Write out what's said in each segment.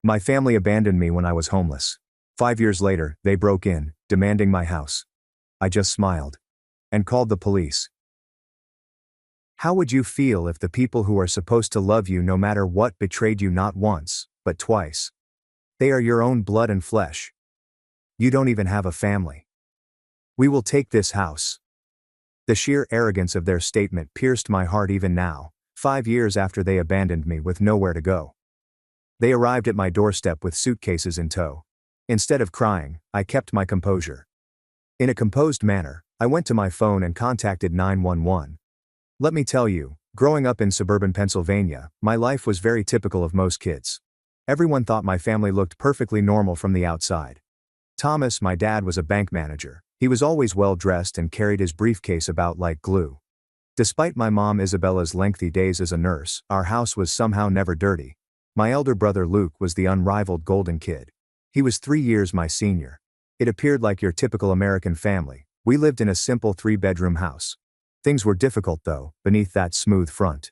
My family abandoned me when I was homeless. 5 years later, they broke in, demanding my house. I just smiled. And called the police. How would you feel if the people who are supposed to love you no matter what betrayed you not once, but twice? They are your own blood and flesh. You don't even have a family. We will take this house. The sheer arrogance of their statement pierced my heart even now, 5 years after they abandoned me with nowhere to go. They arrived at my doorstep with suitcases in tow. Instead of crying, I kept my composure. In a composed manner, I went to my phone and contacted 911. Let me tell you, growing up in suburban Pennsylvania, my life was very typical of most kids. Everyone thought my family looked perfectly normal from the outside. Thomas, my dad, was a bank manager. He was always well dressed and carried his briefcase about like glue. Despite my mom Isabella's lengthy days as a nurse, our house was somehow never dirty. My elder brother Luke was the unrivaled golden kid. He was 3 years my senior. It appeared like your typical American family. We lived in a simple 3-bedroom house. Things were difficult though, beneath that smooth front.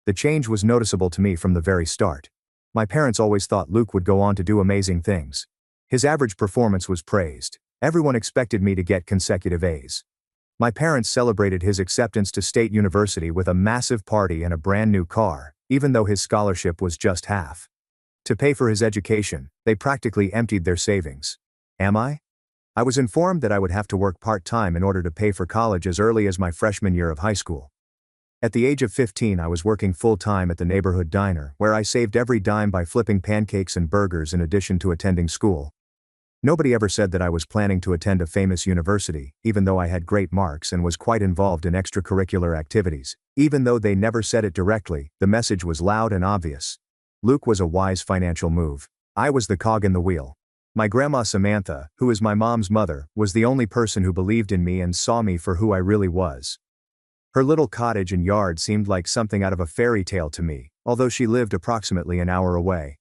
The change was noticeable to me from the very start. My parents always thought Luke would go on to do amazing things. His average performance was praised. Everyone expected me to get consecutive A's. My parents celebrated his acceptance to State University with a massive party and a brand new car, even though his scholarship was just half. To pay for his education, they practically emptied their savings. Am I? I was informed that I would have to work part-time in order to pay for college as early as my freshman year of high school. At the age of 15, I was working full-time at the neighborhood diner, where I saved every dime by flipping pancakes and burgers in addition to attending school. Nobody ever said that I was planning to attend a famous university, even though I had great marks and was quite involved in extracurricular activities. Even though they never said it directly, the message was loud and obvious. Luke was a wise financial move. I was the cog in the wheel. My grandma Samantha, who is my mom's mother, was the only person who believed in me and saw me for who I really was. Her little cottage and yard seemed like something out of a fairy tale to me, although she lived approximately an hour away.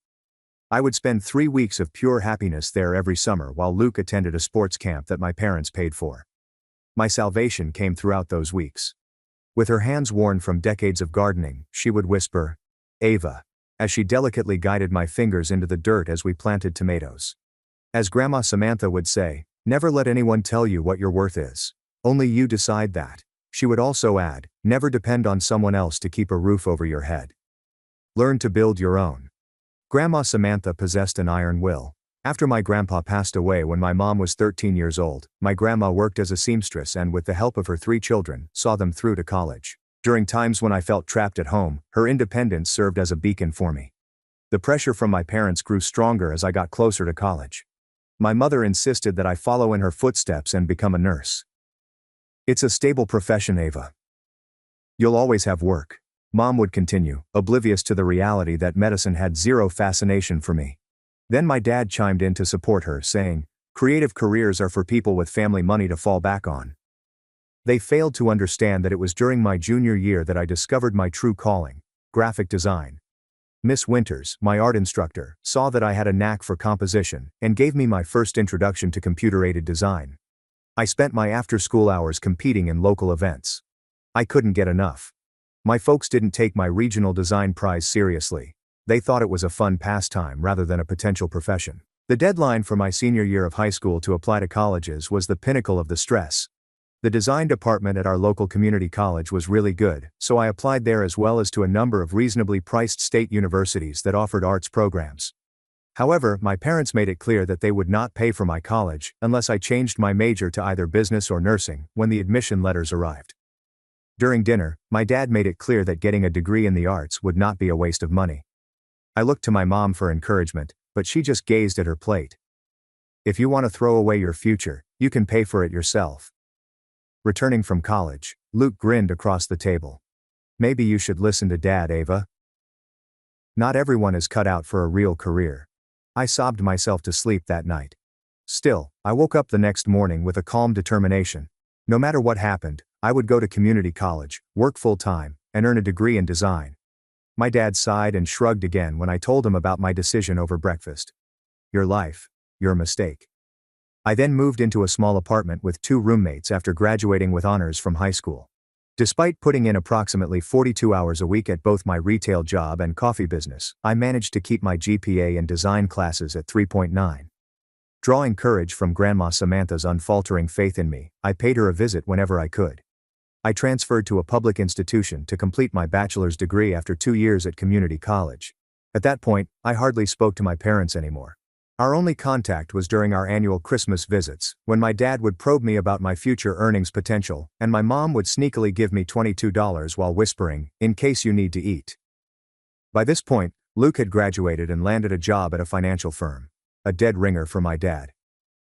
I would spend 3 weeks of pure happiness there every summer while Luke attended a sports camp that my parents paid for. My salvation came throughout those weeks. With her hands worn from decades of gardening, she would whisper, "Ava," as she delicately guided my fingers into the dirt as we planted tomatoes. As Grandma Samantha would say, "Never let anyone tell you what your worth is. Only you decide that." She would also add, "Never depend on someone else to keep a roof over your head. Learn to build your own." Grandma Samantha possessed an iron will. After my grandpa passed away when my mom was 13 years old, my grandma worked as a seamstress and with the help of her 3 children, saw them through to college. During times when I felt trapped at home, her independence served as a beacon for me. The pressure from my parents grew stronger as I got closer to college. My mother insisted that I follow in her footsteps and become a nurse. "It's a stable profession, Ava. You'll always have work," Mom would continue, oblivious to the reality that medicine had zero fascination for me. Then my dad chimed in to support her, saying, "Creative careers are for people with family money to fall back on." They failed to understand that it was during my junior year that I discovered my true calling: graphic design. Miss Winters, my art instructor, saw that I had a knack for composition and gave me my first introduction to computer-aided design. I spent my after-school hours competing in local events. I couldn't get enough. My folks didn't take my regional design prize seriously. They thought it was a fun pastime rather than a potential profession. The deadline for my senior year of high school to apply to colleges was the pinnacle of the stress. The design department at our local community college was really good, so I applied there as well as to a number of reasonably priced state universities that offered arts programs. However, my parents made it clear that they would not pay for my college unless I changed my major to either business or nursing when the admission letters arrived. During dinner, my dad made it clear that getting a degree in the arts would not be a waste of money. I looked to my mom for encouragement, but she just gazed at her plate. "If you want to throw away your future, you can pay for it yourself." Returning from college, Luke grinned across the table. "Maybe you should listen to Dad, Ava. Not everyone is cut out for a real career." I sobbed myself to sleep that night. Still, I woke up the next morning with a calm determination. No matter what happened, I would go to community college, work full-time, and earn a degree in design. My dad sighed and shrugged again when I told him about my decision over breakfast. "Your life, your mistake." I then moved into a small apartment with 2 roommates after graduating with honors from high school. Despite putting in approximately 42 hours a week at both my retail job and coffee business, I managed to keep my GPA in design classes at 3.9. Drawing courage from Grandma Samantha's unfaltering faith in me, I paid her a visit whenever I could. I transferred to a public institution to complete my bachelor's degree after 2 years at community college. At that point, I hardly spoke to my parents anymore. Our only contact was during our annual Christmas visits, when my dad would probe me about my future earnings potential, and my mom would sneakily give me $22 while whispering, "In case you need to eat." By this point, Luke had graduated and landed a job at a financial firm. A dead ringer for my dad.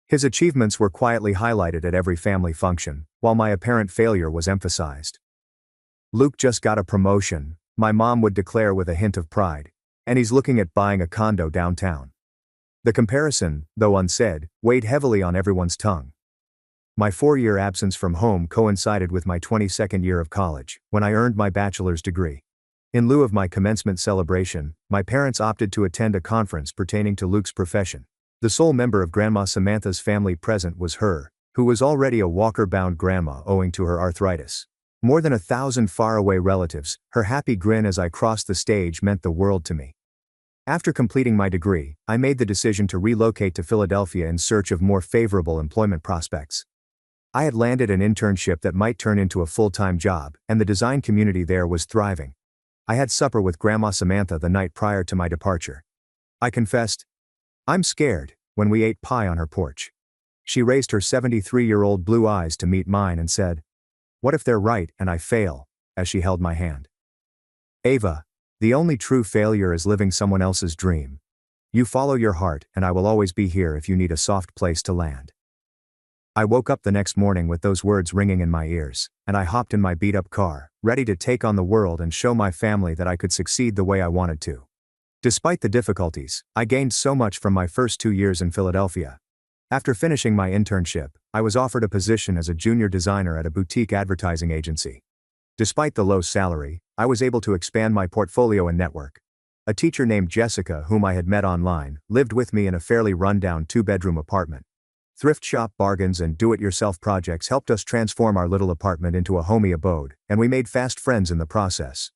His achievements were quietly highlighted at every family function, while my apparent failure was emphasized. "Luke just got a promotion," my mom would declare with a hint of pride, "and he's looking at buying a condo downtown." The comparison, though unsaid, weighed heavily on everyone's tongue. My 4-year absence from home coincided with my 22nd year of college, when I earned my bachelor's degree. In lieu of my commencement celebration, my parents opted to attend a conference pertaining to Luke's profession. The sole member of Grandma Samantha's family present was her, who was already a walker-bound grandma owing to her arthritis. More than 1,000 faraway relatives, her happy grin as I crossed the stage meant the world to me. After completing my degree, I made the decision to relocate to Philadelphia in search of more favorable employment prospects. I had landed an internship that might turn into a full-time job, and the design community there was thriving. I had supper with Grandma Samantha the night prior to my departure. I confessed, "I'm scared," when we ate pie on her porch. She raised her 73-year-old blue eyes to meet mine and said, "What if they're right and I fail?" as she held my hand. "Ava, the only true failure is living someone else's dream. You follow your heart and I will always be here if you need a soft place to land." I woke up the next morning with those words ringing in my ears, and I hopped in my beat-up car, ready to take on the world and show my family that I could succeed the way I wanted to. Despite the difficulties, I gained so much from my first 2 years in Philadelphia. After finishing my internship, I was offered a position as a junior designer at a boutique advertising agency. Despite the low salary, I was able to expand my portfolio and network. A teacher named Jessica, whom I had met online, lived with me in a fairly run-down 2-bedroom apartment. Thrift shop bargains and do-it-yourself projects helped us transform our little apartment into a homey abode, and we made fast friends in the process.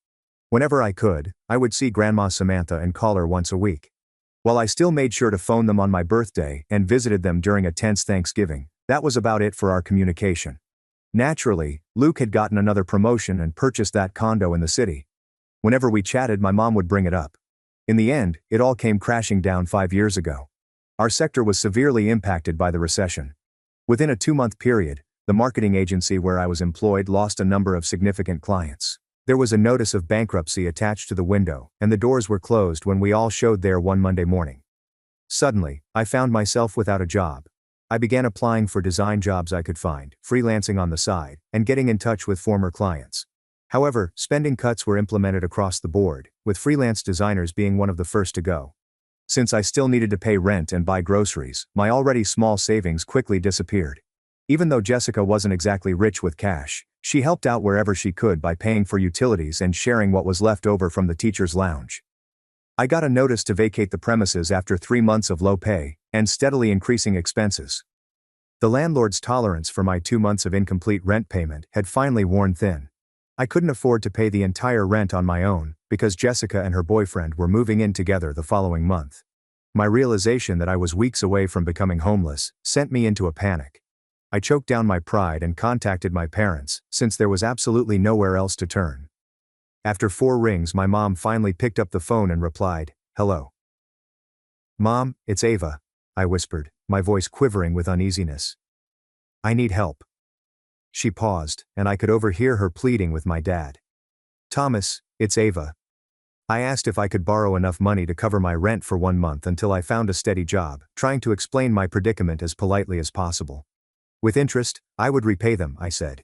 Whenever I could, I would see Grandma Samantha and call her once a week. While I still made sure to phone them on my birthday and visited them during a tense Thanksgiving, that was about it for our communication. Naturally, Luke had gotten another promotion and purchased that condo in the city. Whenever we chatted, my mom would bring it up. In the end, it all came crashing down 5 years ago. Our sector was severely impacted by the recession. Within a 2-month period, the marketing agency where I was employed lost a number of significant clients. There was a notice of bankruptcy attached to the window, and the doors were closed when we all showed there one Monday morning. Suddenly, I found myself without a job. I began applying for design jobs I could find, freelancing on the side, and getting in touch with former clients. However, spending cuts were implemented across the board, with freelance designers being one of the first to go. Since I still needed to pay rent and buy groceries, my already small savings quickly disappeared. Even though Jessica wasn't exactly rich with cash, she helped out wherever she could by paying for utilities and sharing what was left over from the teacher's lounge. I got a notice to vacate the premises after 3 months of low pay and steadily increasing expenses. The landlord's tolerance for my 2 months of incomplete rent payment had finally worn thin. I couldn't afford to pay the entire rent on my own, because Jessica and her boyfriend were moving in together the following month. My realization that I was weeks away from becoming homeless sent me into a panic. I choked down my pride and contacted my parents, since there was absolutely nowhere else to turn. After 4 rings, my mom finally picked up the phone and replied, "Hello." "Mom, it's Ava," I whispered, my voice quivering with uneasiness. "I need help." She paused, and I could overhear her pleading with my dad. "Thomas, it's Ava. I asked if I could borrow enough money to cover my rent for 1 month until I found a steady job, trying to explain my predicament as politely as possible. With interest, I would repay them," I said.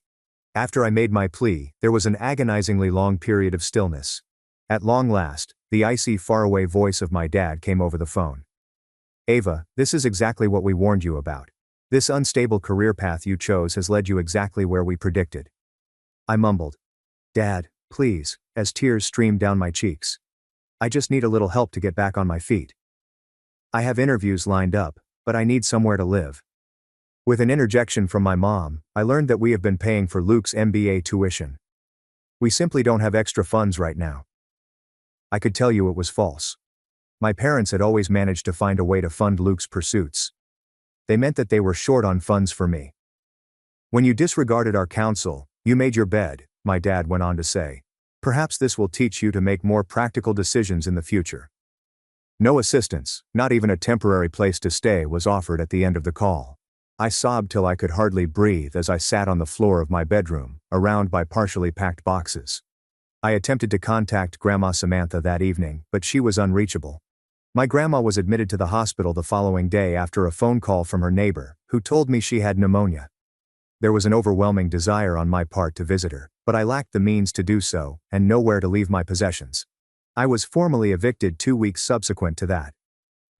After I made my plea, there was an agonizingly long period of stillness. At long last, the icy, faraway voice of my dad came over the phone. "Ava, this is exactly what we warned you about. This unstable career path you chose has led you exactly where we predicted." I mumbled, "Dad, please," as tears streamed down my cheeks. "I just need a little help to get back on my feet. I have interviews lined up, but I need somewhere to live." With an interjection from my mom, I learned that we have been paying for Luke's MBA tuition, We simply don't have extra funds right now. I could tell you it was false. My parents had always managed to find a way to fund Luke's pursuits. They meant that they were short on funds for me. When you disregarded our counsel, you made your bed, my dad went on to say. Perhaps this will teach you to make more practical decisions in the future. No assistance, not even a temporary place to stay, was offered at the end of the call. I sobbed till I could hardly breathe as I sat on the floor of my bedroom, surrounded by partially packed boxes. I attempted to contact Grandma Samantha that evening, but she was unreachable. My grandma was admitted to the hospital the following day after a phone call from her neighbor, who told me she had pneumonia. There was an overwhelming desire on my part to visit her, but I lacked the means to do so, and nowhere to leave my possessions. I was formally evicted 2 weeks subsequent to that.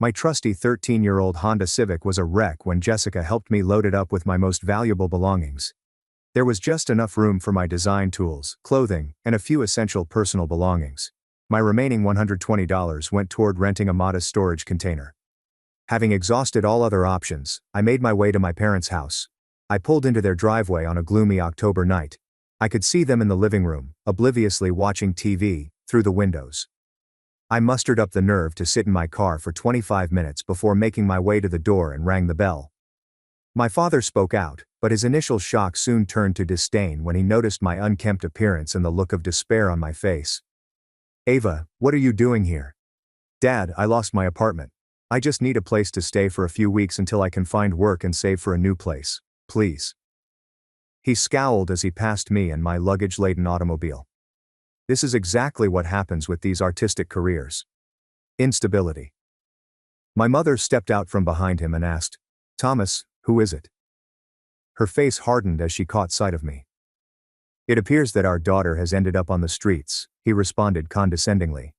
My trusty 13-year-old Honda Civic was a wreck when Jessica helped me load it up with my most valuable belongings. There was just enough room for my design tools, clothing, and a few essential personal belongings. My remaining $120 went toward renting a modest storage container. Having exhausted all other options, I made my way to my parents' house. I pulled into their driveway on a gloomy October night. I could see them in the living room, obliviously watching TV, through the windows. I mustered up the nerve to sit in my car for 25 minutes before making my way to the door and rang the bell. My father spoke out, but his initial shock soon turned to disdain when he noticed my unkempt appearance and the look of despair on my face. "Ava, what are you doing here?" "Dad, I lost my apartment. I just need a place to stay for a few weeks until I can find work and save for a new place. Please." He scowled as he passed me and my luggage-laden automobile. This is exactly what happens with these artistic careers. Instability. My mother stepped out from behind him and asked, "Thomas, who is it?" Her face hardened as she caught sight of me. "It appears that our daughter has ended up on the streets," he responded condescendingly.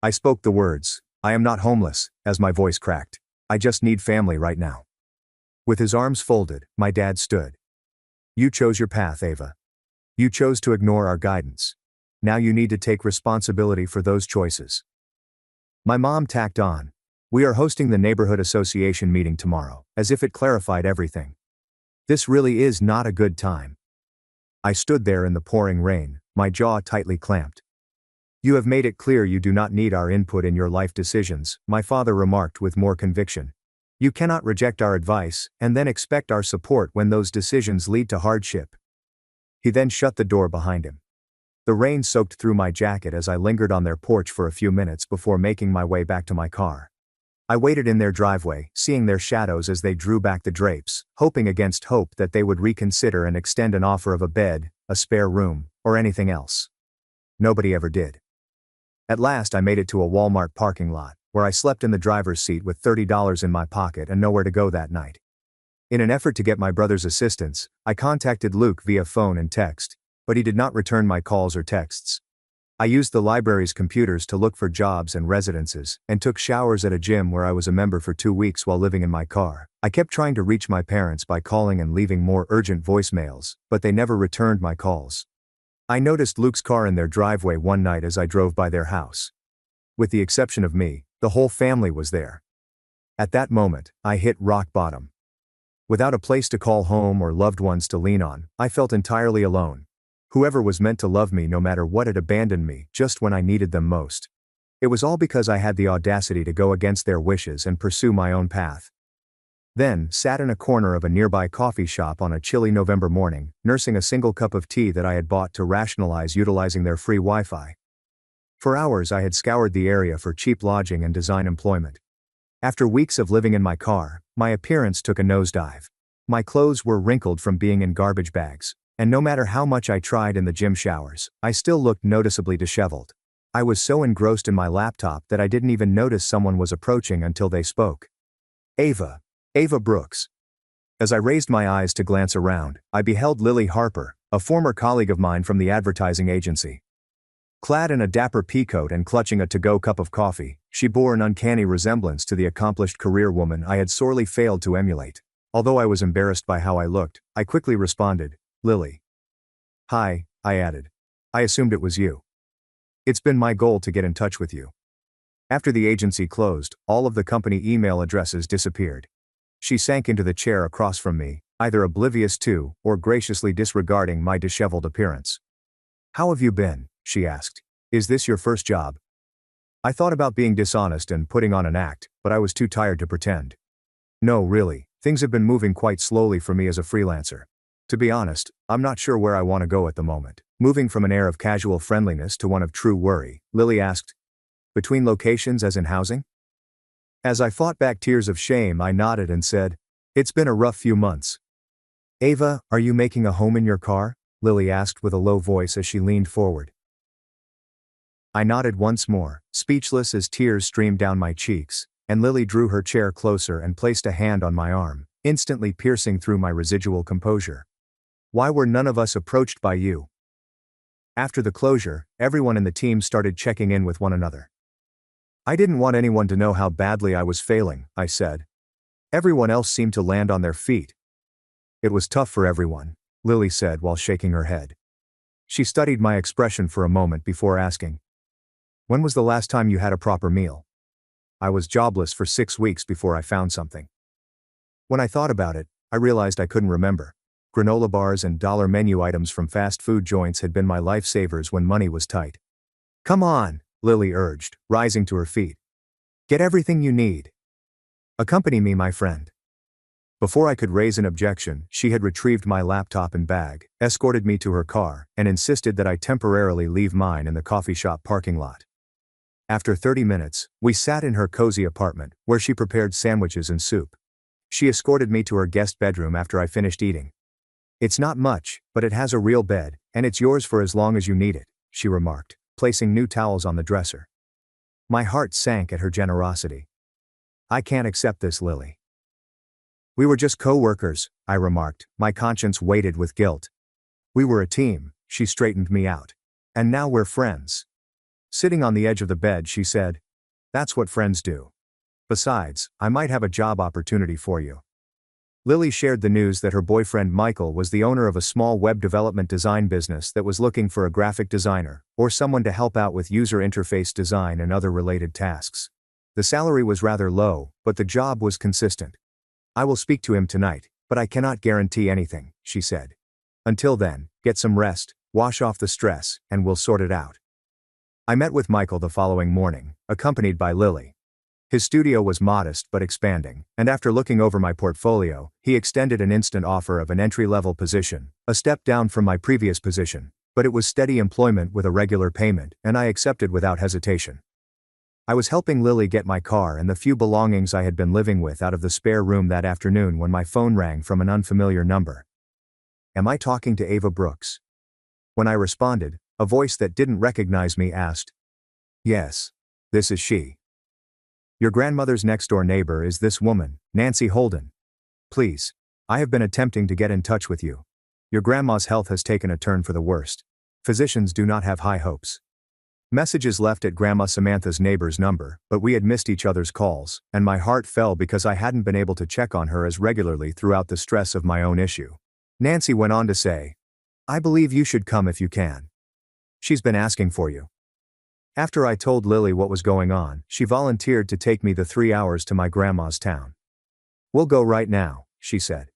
I spoke the words, "I am not homeless," as my voice cracked. "I just need family right now." With his arms folded, my dad stood. "You chose your path, Ava. You chose to ignore our guidance. Now you need to take responsibility for those choices." My mom tacked on, "We are hosting the neighborhood association meeting tomorrow," as if it clarified everything. This really is not a good time. I stood there in the pouring rain, my jaw tightly clamped. "You have made it clear you do not need our input in your life decisions," my father remarked with more conviction. "You cannot reject our advice, and then expect our support when those decisions lead to hardship." He then shut the door behind him. The rain soaked through my jacket as I lingered on their porch for a few minutes before making my way back to my car. I waited in their driveway, seeing their shadows as they drew back the drapes, hoping against hope that they would reconsider and extend an offer of a bed, a spare room, or anything else. Nobody ever did. At last I made it to a Walmart parking lot, where I slept in the driver's seat with $30 in my pocket and nowhere to go that night. In an effort to get my brother's assistance, I contacted Luke via phone and text, but he did not return my calls or texts. I used the library's computers to look for jobs and residences, and took showers at a gym where I was a member for 2 weeks while living in my car. I kept trying to reach my parents by calling and leaving more urgent voicemails, but they never returned my calls. I noticed Luke's car in their driveway one night as I drove by their house. With the exception of me, the whole family was there. At that moment, I hit rock bottom. Without a place to call home or loved ones to lean on, I felt entirely alone. Whoever was meant to love me no matter what had abandoned me just when I needed them most. It was all because I had the audacity to go against their wishes and pursue my own path. Then, sat in a corner of a nearby coffee shop on a chilly November morning, nursing a single cup of tea that I had bought to rationalize utilizing their free Wi-Fi. For hours I had scoured the area for cheap lodging and design employment. After weeks of living in my car, my appearance took a nosedive. My clothes were wrinkled from being in garbage bags, and no matter how much I tried in the gym showers, I still looked noticeably disheveled. I was so engrossed in my laptop that I didn't even notice someone was approaching until they spoke. "Ava. Ava Brooks." As I raised my eyes to glance around, I beheld Lily Harper, a former colleague of mine from the advertising agency. Clad in a dapper peacoat and clutching a to-go cup of coffee, she bore an uncanny resemblance to the accomplished career woman I had sorely failed to emulate. Although I was embarrassed by how I looked, I quickly responded, "Lily." "Hi," I added. "I assumed it was you. It's been my goal to get in touch with you." After the agency closed, all of the company email addresses disappeared. She sank into the chair across from me, either oblivious to, or graciously disregarding my disheveled appearance. How have you been? She asked. Is this your first job? I thought about being dishonest and putting on an act, but I was too tired to pretend. No, really, things have been moving quite slowly for me as a freelancer. To be honest, I'm not sure where I want to go at the moment. Moving from an air of casual friendliness to one of true worry, Lily asked. Between locations as in housing? As I fought back tears of shame, I nodded and said, it's been a rough few months. Ava, are you making a home in your car? Lily asked with a low voice as she leaned forward. I nodded once more, speechless as tears streamed down my cheeks, and Lily drew her chair closer and placed a hand on my arm, instantly piercing through my residual composure. Why were none of us approached by you? After the closure, everyone in the team started checking in with one another. I didn't want anyone to know how badly I was failing, I said. Everyone else seemed to land on their feet. It was tough for everyone, Lily said while shaking her head. She studied my expression for a moment before asking, when was the last time you had a proper meal? I was jobless for 6 weeks before I found something. When I thought about it, I realized I couldn't remember. Granola bars and dollar menu items from fast food joints had been my lifesavers when money was tight. Come on, Lily urged, rising to her feet. Get everything you need. Accompany me, my friend. Before I could raise an objection, she had retrieved my laptop and bag, escorted me to her car, and insisted that I temporarily leave mine in the coffee shop parking lot. After 30 minutes, we sat in her cozy apartment, where she prepared sandwiches and soup. She escorted me to her guest bedroom after I finished eating. It's not much, but it has a real bed, and it's yours for as long as you need it, she remarked, placing new towels on the dresser. My heart sank at her generosity. I can't accept this, Lily. We were just co-workers, I remarked, my conscience weighted with guilt. We were a team, she straightened me out. And now we're friends. Sitting on the edge of the bed, she said, that's what friends do. Besides, I might have a job opportunity for you. Lily shared the news that her boyfriend Michael was the owner of a small web development design business that was looking for a graphic designer, or someone to help out with user interface design and other related tasks. The salary was rather low, but the job was consistent. I will speak to him tonight, but I cannot guarantee anything, she said. Until then, get some rest, wash off the stress, and we'll sort it out. I met with Michael the following morning, accompanied by Lily. His studio was modest but expanding, and after looking over my portfolio, he extended an instant offer of an entry-level position, a step down from my previous position, but it was steady employment with a regular payment, and I accepted without hesitation. I was helping Lily get my car and the few belongings I had been living with out of the spare room that afternoon when my phone rang from an unfamiliar number. Am I talking to Ava Brooks? When I responded, a voice that didn't recognize me asked, yes, this is she. Your grandmother's next-door neighbor is this woman, Nancy Holden. Please, I have been attempting to get in touch with you. Your grandma's health has taken a turn for the worst. Physicians do not have high hopes. Messages left at Grandma Samantha's neighbor's number, but we had missed each other's calls, and my heart fell because I hadn't been able to check on her as regularly throughout the stress of my own issue. Nancy went on to say, I believe you should come if you can. She's been asking for you. After I told Lily what was going on, she volunteered to take me the 3 hours to my grandma's town. We'll go right now, she said.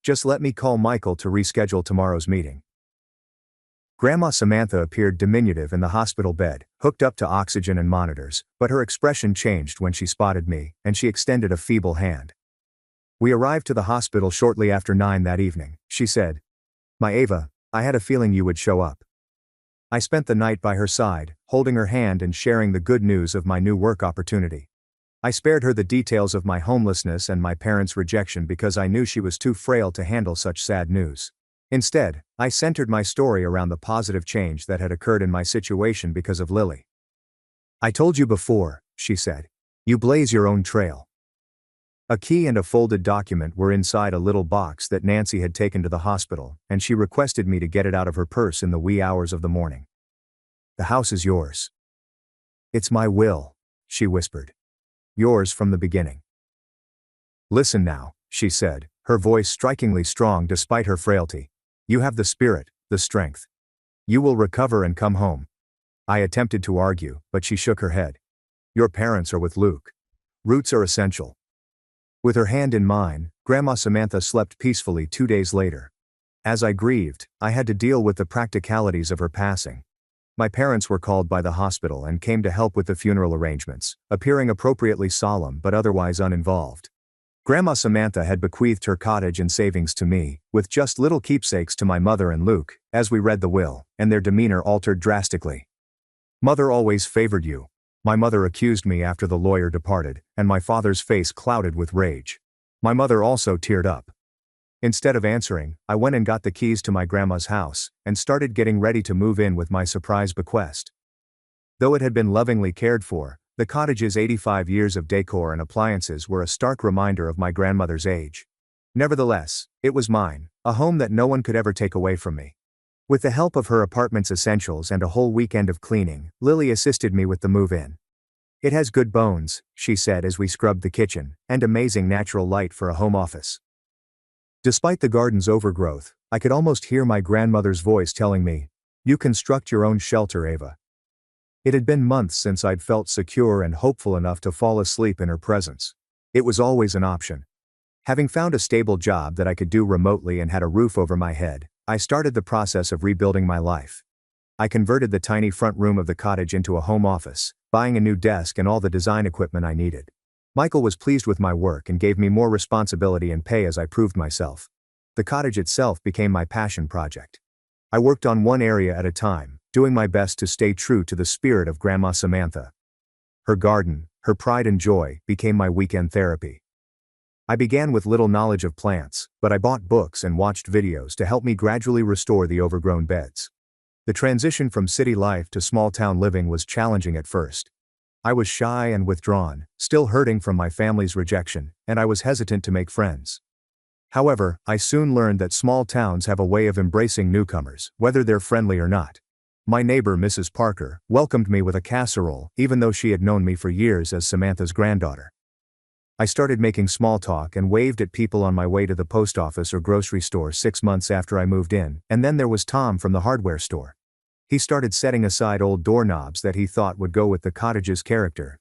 Just let me call Michael to reschedule tomorrow's meeting. Grandma Samantha appeared diminutive in the hospital bed, hooked up to oxygen and monitors, but her expression changed when she spotted me, and she extended a feeble hand. We arrived to the hospital shortly after 9 that evening, she said. My Ava, I had a feeling you would show up. I spent the night by her side, holding her hand and sharing the good news of my new work opportunity. I spared her the details of my homelessness and my parents' rejection because I knew she was too frail to handle such sad news. Instead, I centered my story around the positive change that had occurred in my situation because of Lily. I told you before, she said. You blaze your own trail. A key and a folded document were inside a little box that Nancy had taken to the hospital, and she requested me to get it out of her purse in the wee hours of the morning. The house is yours. It's my will, she whispered. Yours from the beginning. Listen now, she said, her voice strikingly strong despite her frailty. You have the spirit, the strength. You will recover and come home. I attempted to argue, but she shook her head. Your parents are with Luke. Roots are essential. With her hand in mine, Grandma Samantha slept peacefully 2 days later. As I grieved, I had to deal with the practicalities of her passing. My parents were called by the hospital and came to help with the funeral arrangements, appearing appropriately solemn but otherwise uninvolved. Grandma Samantha had bequeathed her cottage and savings to me, with just little keepsakes to my mother and Luke, as we read the will, and their demeanor altered drastically. "Mother always favored you," my mother accused me after the lawyer departed, and my father's face clouded with rage. My mother also teared up. Instead of answering, I went and got the keys to my grandma's house, and started getting ready to move in with my surprise bequest. Though it had been lovingly cared for, the cottage's 85 years of decor and appliances were a stark reminder of my grandmother's age. Nevertheless, it was mine, a home that no one could ever take away from me. With the help of her apartment's essentials and a whole weekend of cleaning, Lily assisted me with the move-in. "It has good bones," she said as we scrubbed the kitchen, "and amazing natural light for a home office." Despite the garden's overgrowth, I could almost hear my grandmother's voice telling me, "You construct your own shelter, Ava." It had been months since I'd felt secure and hopeful enough to fall asleep in her presence. It was always an option. Having found a stable job that I could do remotely and had a roof over my head, I started the process of rebuilding my life. I converted the tiny front room of the cottage into a home office, buying a new desk and all the design equipment I needed. Michael was pleased with my work and gave me more responsibility and pay as I proved myself. The cottage itself became my passion project. I worked on one area at a time, doing my best to stay true to the spirit of Grandma Samantha. Her garden, her pride and joy, became my weekend therapy. I began with little knowledge of plants, but I bought books and watched videos to help me gradually restore the overgrown beds. The transition from city life to small-town living was challenging at first. I was shy and withdrawn, still hurting from my family's rejection, and I was hesitant to make friends. However, I soon learned that small towns have a way of embracing newcomers, whether they're friendly or not. My neighbor, Mrs. Parker, welcomed me with a casserole, even though she had known me for years as Samantha's granddaughter. I started making small talk and waved at people on my way to the post office or grocery store 6 months after I moved in, and then there was Tom from the hardware store. He started setting aside old doorknobs that he thought would go with the cottage's character.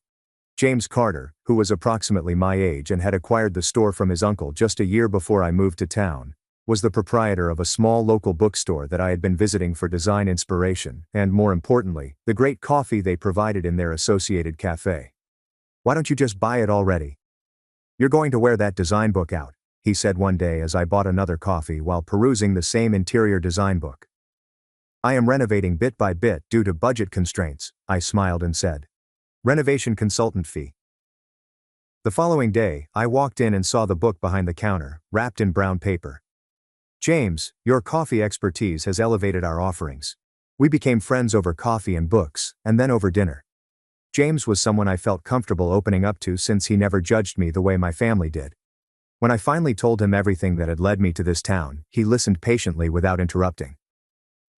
James Carter, who was approximately my age and had acquired the store from his uncle just a year before I moved to town, was the proprietor of a small local bookstore that I had been visiting for design inspiration, and more importantly, the great coffee they provided in their associated cafe. "Why don't you just buy it already? You're going to wear that design book out," he said one day as I bought another coffee while perusing the same interior design book. "I am renovating bit by bit due to budget constraints," I smiled and said. "Renovation consultant fee." The following day, I walked in and saw the book behind the counter, wrapped in brown paper. "James, your coffee expertise has elevated our offerings." We became friends over coffee and books, and then over dinner. James was someone I felt comfortable opening up to since he never judged me the way my family did. When I finally told him everything that had led me to this town, he listened patiently without interrupting.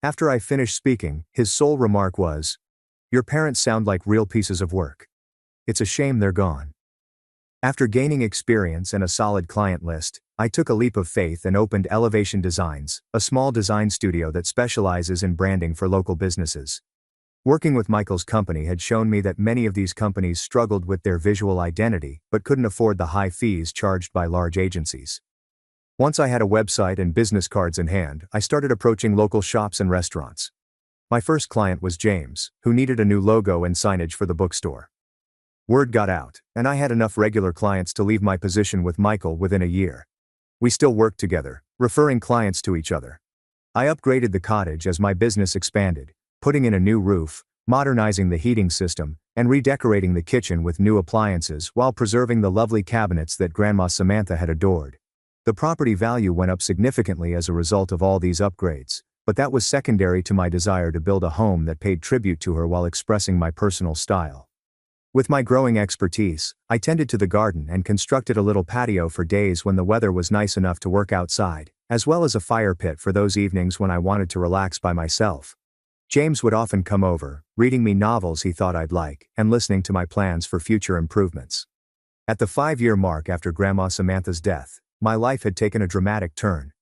After I finished speaking, his sole remark was, "Your parents sound like real pieces of work. It's a shame they're gone." After gaining experience and a solid client list, I took a leap of faith and opened Elevation Designs, a small design studio that specializes in branding for local businesses. Working with Michael's company had shown me that many of these companies struggled with their visual identity but couldn't afford the high fees charged by large agencies. Once I had a website and business cards in hand, I started approaching local shops and restaurants. My first client was James, who needed a new logo and signage for the bookstore. Word got out, and I had enough regular clients to leave my position with Michael within a year. We still worked together, referring clients to each other. I upgraded the cottage as my business expanded, putting in a new roof, modernizing the heating system, and redecorating the kitchen with new appliances while preserving the lovely cabinets that Grandma Samantha had adored. The property value went up significantly as a result of all these upgrades, but that was secondary to my desire to build a home that paid tribute to her while expressing my personal style. With my growing expertise, I tended to the garden and constructed a little patio for days when the weather was nice enough to work outside, as well as a fire pit for those evenings when I wanted to relax by myself. James would often come over, reading me novels he thought I'd like, and listening to my plans for future improvements. At the 5-year mark after Grandma Samantha's death, my life had taken a dramatic turn.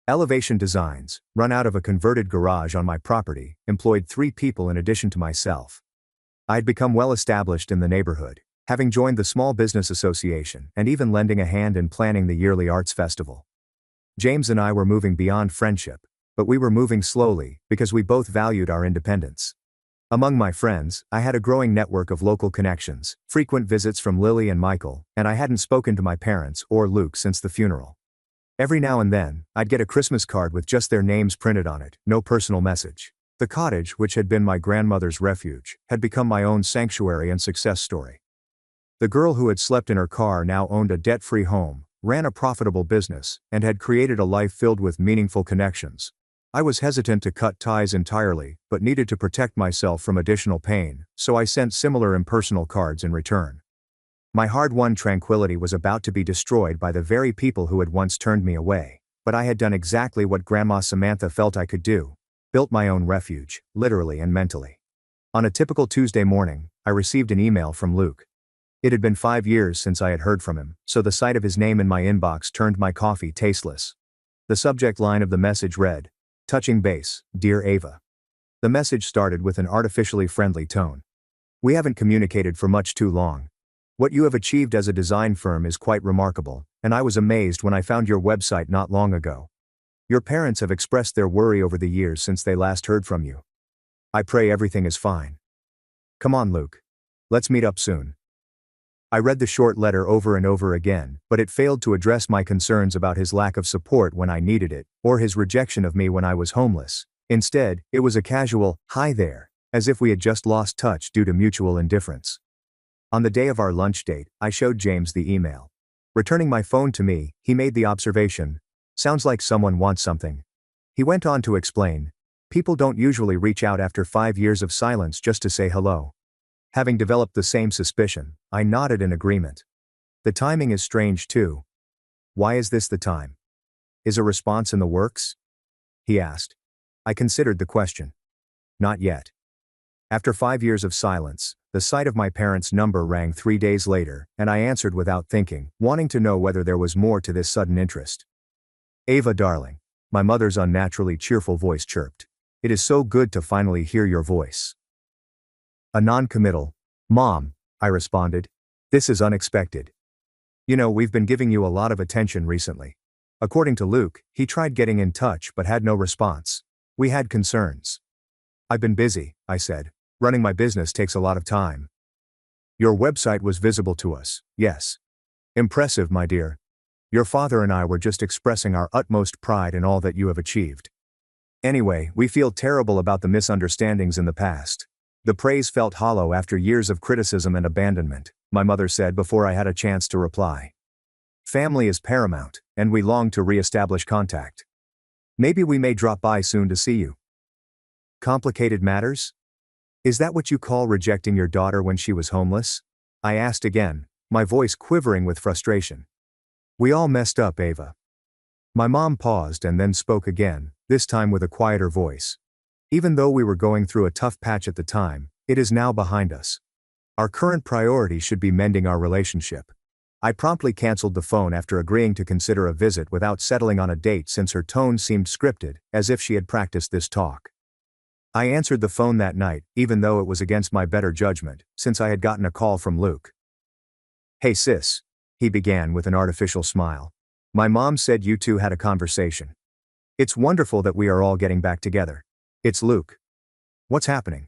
Elevation Designs, run out of a converted garage on my property, employed 3 people in addition to myself. I had become well established in the neighborhood, having joined the Small Business Association and even lending a hand in planning the yearly arts festival. James and I were moving beyond friendship, but we were moving slowly because we both valued our independence. Among my friends, I had a growing network of local connections, frequent visits from Lily and Michael, and I hadn't spoken to my parents or Luke since the funeral. Every now and then, I'd get a Christmas card with just their names printed on it, no personal message. The cottage, which had been my grandmother's refuge, had become my own sanctuary and success story. The girl who had slept in her car now owned a debt-free home, ran a profitable business, and had created a life filled with meaningful connections. I was hesitant to cut ties entirely, but needed to protect myself from additional pain, so I sent similar impersonal cards in return. My hard-won tranquility was about to be destroyed by the very people who had once turned me away, but I had done exactly what Grandma Samantha felt I could do: built my own refuge, literally and mentally. On a typical Tuesday morning, I received an email from Luke. It had been 5 years since I had heard from him, so the sight of his name in my inbox turned my coffee tasteless. The subject line of the message read, "Touching base, dear Ava." The message started with an artificially friendly tone. "We haven't communicated for much too long. What you have achieved as a design firm is quite remarkable, and I was amazed when I found your website not long ago. Your parents have expressed their worry over the years since they last heard from you. I pray everything is fine. Come on, Luke. Let's meet up soon." I read the short letter over and over again, but it failed to address my concerns about his lack of support when I needed it, or his rejection of me when I was homeless. Instead, it was a casual, "Hi there," as if we had just lost touch due to mutual indifference. On the day of our lunch date, I showed James the email. Returning my phone to me, he made the observation, "Sounds like someone wants something." He went on to explain, "People don't usually reach out after 5 years of silence just to say hello." Having developed the same suspicion, I nodded in agreement. The timing is strange too. "Why is this the time? Is a response in the works?" he asked. I considered the question. Not yet. After 5 years of silence, the sight of my parents' number rang 3 days later, and I answered without thinking, wanting to know whether there was more to this sudden interest. "Ava, darling," my mother's unnaturally cheerful voice chirped. "It is so good to finally hear your voice." A non-committal, "Mom," I responded. "This is unexpected. You know, we've been giving you a lot of attention recently." According to Luke, he tried getting in touch but had no response. We had concerns. "I've been busy," I said. "Running my business takes a lot of time." "Your website was visible to us, yes. Impressive, my dear. Your father and I were just expressing our utmost pride in all that you have achieved. Anyway, we feel terrible about the misunderstandings in the past." The praise felt hollow after years of criticism and abandonment, my mother said before I had a chance to reply. "Family is paramount, and we long to re-establish contact. Maybe we may drop by soon to see you." "Complicated matters? Is that what you call rejecting your daughter when she was homeless?" I asked again, my voice quivering with frustration. "We all messed up, Ava." My mom paused and then spoke again, this time with a quieter voice. "Even though we were going through a tough patch at the time, it is now behind us. Our current priority should be mending our relationship." I promptly canceled the phone after agreeing to consider a visit without settling on a date since her tone seemed scripted, as if she had practiced this talk. I answered the phone that night, even though it was against my better judgment, since I had gotten a call from Luke. "Hey sis," he began with an artificial smile. "My mom said you two had a conversation. It's wonderful that we are all getting back together. It's Luke. What's happening?"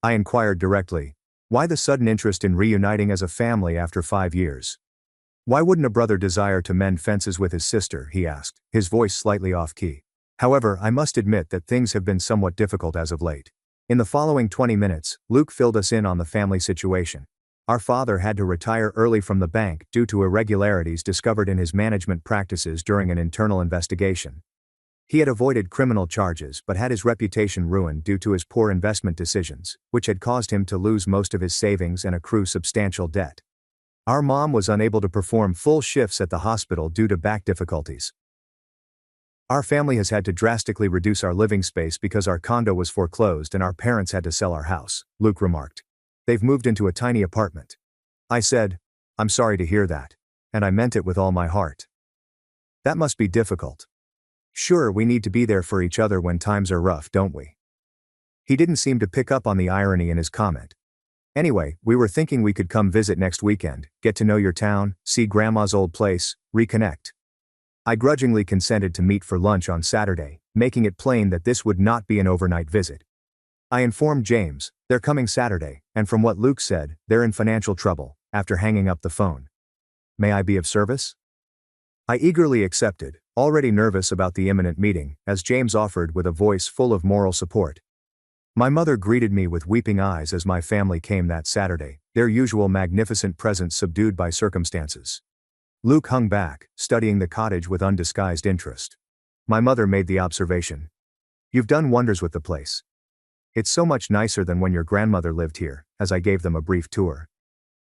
I inquired directly. Why the sudden interest in reuniting as a family after 5 years? "Why wouldn't a brother desire to mend fences with his sister?" he asked, his voice slightly off-key. However, I must admit that things have been somewhat difficult as of late. In the following 20 minutes, Luke filled us in on the family situation. Our father had to retire early from the bank due to irregularities discovered in his management practices during an internal investigation. He had avoided criminal charges but had his reputation ruined due to his poor investment decisions, which had caused him to lose most of his savings and accrue substantial debt. Our mom was unable to perform full shifts at the hospital due to back difficulties. "Our family has had to drastically reduce our living space because our condo was foreclosed and our parents had to sell our house," Luke remarked. "They've moved into a tiny apartment." I said, "I'm sorry to hear that. And I meant it with all my heart. That must be difficult. Sure, we need to be there for each other when times are rough, don't we?" He didn't seem to pick up on the irony in his comment. "Anyway, we were thinking we could come visit next weekend, get to know your town, see Grandma's old place, reconnect." I grudgingly consented to meet for lunch on Saturday, making it plain that this would not be an overnight visit. I informed James, they're coming Saturday, and from what Luke said, they're in financial trouble, after hanging up the phone. May I be of service? I eagerly accepted, already nervous about the imminent meeting, as James offered with a voice full of moral support. My mother greeted me with weeping eyes as my family came that Saturday, their usual magnificent presence subdued by circumstances. Luke hung back, studying the cottage with undisguised interest. My mother made the observation. You've done wonders with the place. It's so much nicer than when your grandmother lived here, as I gave them a brief tour.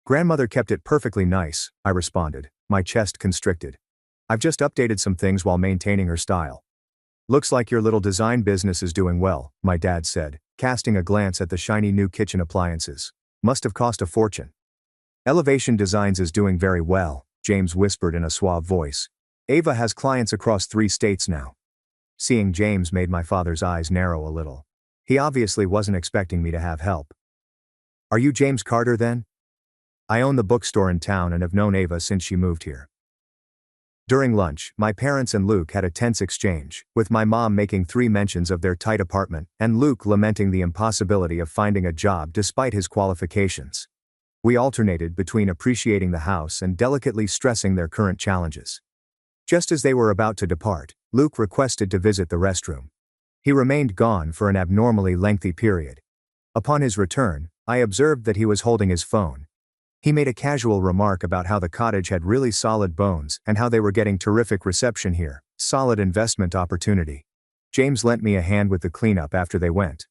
Grandmother kept it perfectly nice, I responded, my chest constricted. I've just updated some things while maintaining her style. Looks like your little design business is doing well, my dad said, casting a glance at the shiny new kitchen appliances. Must have cost a fortune. Elevation Designs is doing very well, James whispered in a suave voice. Ava has clients across 3 states now. Seeing James made my father's eyes narrow a little. He obviously wasn't expecting me to have help. Are you James Carter then? I own the bookstore in town and have known Ava since she moved here. During lunch, my parents and Luke had a tense exchange, with my mom making 3 mentions of their tight apartment, and Luke lamenting the impossibility of finding a job despite his qualifications. We alternated between appreciating the house and delicately stressing their current challenges. Just as they were about to depart, Luke requested to visit the restroom. He remained gone for an abnormally lengthy period. Upon his return, I observed that he was holding his phone. He made a casual remark about how the cottage had really solid bones and how they were getting terrific reception here, solid investment opportunity. James lent me a hand with the cleanup after they went.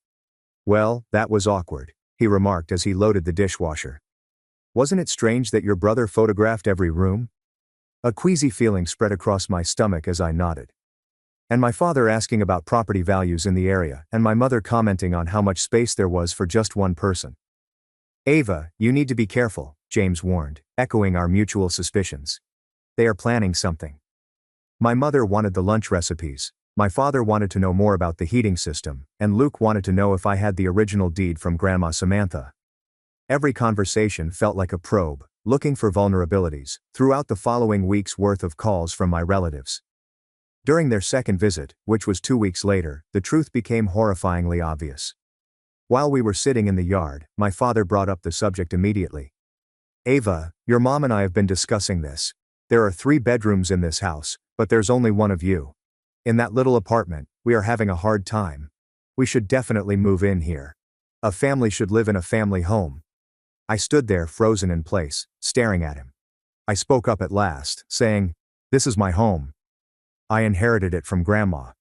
Well, that was awkward, he remarked as he loaded the dishwasher. Wasn't it strange that your brother photographed every room? A queasy feeling spread across my stomach as I nodded. And my father asking about property values in the area, and my mother commenting on how much space there was for just one person. Ava, you need to be careful, James warned, echoing our mutual suspicions. They are planning something. My mother wanted the lunch recipes, my father wanted to know more about the heating system, and Luke wanted to know if I had the original deed from Grandma Samantha. Every conversation felt like a probe, looking for vulnerabilities, throughout the following week's worth of calls from my relatives. During their second visit, which was 2 weeks later, the truth became horrifyingly obvious. While we were sitting in the yard, my father brought up the subject immediately. Ava, your mom and I have been discussing this. There are 3 bedrooms in this house, but there's only one of you. In that little apartment, we are having a hard time. We should definitely move in here. A family should live in a family home. I stood there frozen in place, staring at him. I spoke up at last, saying, "This is my home. I inherited it from Grandma."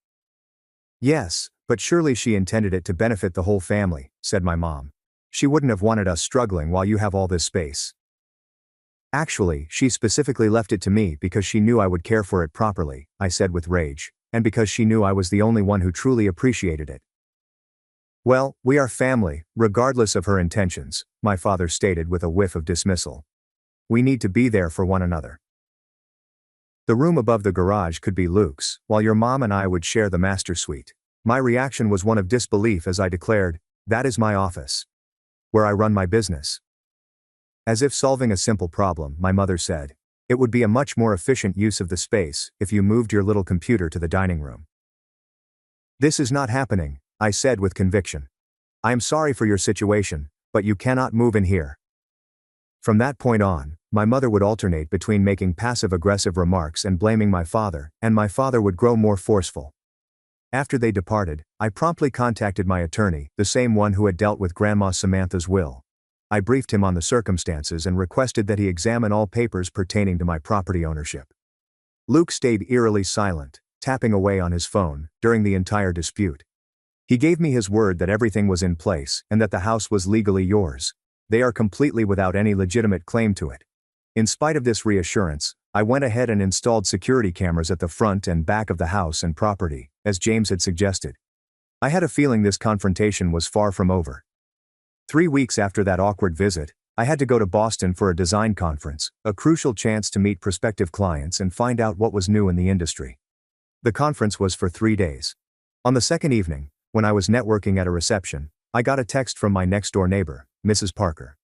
"Yes, but surely she intended it to benefit the whole family," said my mom. "She wouldn't have wanted us struggling while you have all this space." "Actually, she specifically left it to me because she knew I would care for it properly," I said with rage, "and because she knew I was the only one who truly appreciated it." "Well, we are family, regardless of her intentions," my father stated with a whiff of dismissal. "We need to be there for one another. The room above the garage could be Luke's, while your mom and I would share the master suite." My reaction was one of disbelief as I declared, "That is my office. Where I run my business." As if solving a simple problem, my mother said, "It would be a much more efficient use of the space if you moved your little computer to the dining room." "This is not happening," I said with conviction. "I am sorry for your situation, but you cannot move in here." From that point on, my mother would alternate between making passive-aggressive remarks and blaming my father, and my father would grow more forceful. After they departed, I promptly contacted my attorney, the same one who had dealt with Grandma Samantha's will. I briefed him on the circumstances and requested that he examine all papers pertaining to my property ownership. Luke stayed eerily silent, tapping away on his phone, during the entire dispute. He gave me his word that everything was in place and that the house was legally yours. They are completely without any legitimate claim to it. In spite of this reassurance, I went ahead and installed security cameras at the front and back of the house and property, as James had suggested. I had a feeling this confrontation was far from over. 3 weeks after that awkward visit, I had to go to Boston for a design conference, a crucial chance to meet prospective clients and find out what was new in the industry. The conference was for 3 days. On the second evening, when I was networking at a reception, I got a text from my next-door neighbor, Mrs. Parker.